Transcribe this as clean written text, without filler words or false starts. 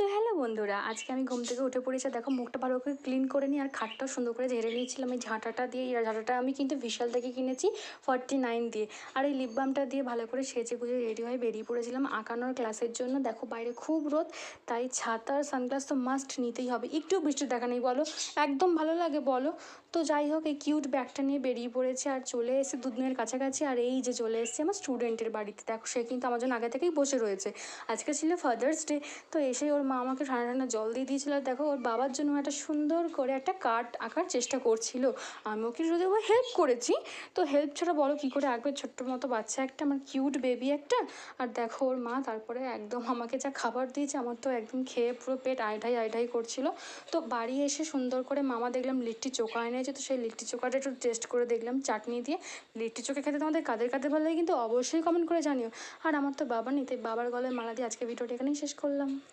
তো হ্যালো বন্ধুরা, আজকে আমি ঘুম থেকে উঠে পড়েছি। দেখো মুখটা ভালো করে ক্লিন করে নিই আর খাটটাও সুন্দর করে ঝেড়ে নিয়েছিলাম এই ঝাঁটাটা দিয়ে। এই ঝাঁটাটা আমি কিন্তু বিশাল থেকে কিনেছি 49 দিয়ে। আর এই লিপ বামটা দিয়ে ভালো করে সেজে গুজে রেডি হয়ে বেরিয়ে পড়েছিলাম আঁকানোর ক্লাসের জন্য। দেখো বাইরে খুব রোদ, তাই ছাতা আর সানগ্লাস তো মাস্ট নিতেই হবে। একটু বৃষ্টির দেখা নেই বলো, একদম ভালো লাগে বলো? তো যাই হোক, এই কিউট ব্যাগটা নিয়ে বেরিয়ে পড়েছে আর চলে এসে দুদিনের কাছাকাছি। আর এই যে চলে এসেছে আমার স্টুডেন্টের বাড়িতে। দেখো সে কিন্তু আমার জন্য আগে থেকেই বসে রয়েছে। আজকে ছিল ফাদার্স ডে, তো এসে ওর মা আমাকে ঠান্ডা ঠান্ডা জল দিয়ে দিয়েছিল। আর দেখো ওর বাবার জন্য একটা সুন্দর করে একটা কার্ড আঁকার চেষ্টা করছিল। আমি ওকে শুধু হেল্প করেছি। তো হেল্প ছাড়া বলো কী করে আঁকবে ছোট্ট মতো বাচ্চা একটা, আমার কিউট বেবি একটা। আর দেখো ওর মা তারপরে একদম আমাকে যা খাবার দিয়েছে, আমার তো একদম খেয়ে পুরো পেট আইঢাই আইঢাই করছিল। তো বাড়ি এসে সুন্দর করে মামা দেখলাম লিট্টি চোখা এনেছে, তো সেই লিট্টি চোখাটা একটু টেস্ট করে দেখলাম চাটনি দিয়ে। লিট্টি চোখা খেতে তোমাদের কাদের কাদের ভালো লাগে কিন্তু অবশ্যই কমেন্ট করে জানিও। আর আমার তো বাবা নেই, তাই বাবার গলায় মালা দিয়ে আজকে ভিডিওটা এখানেই শেষ করলাম।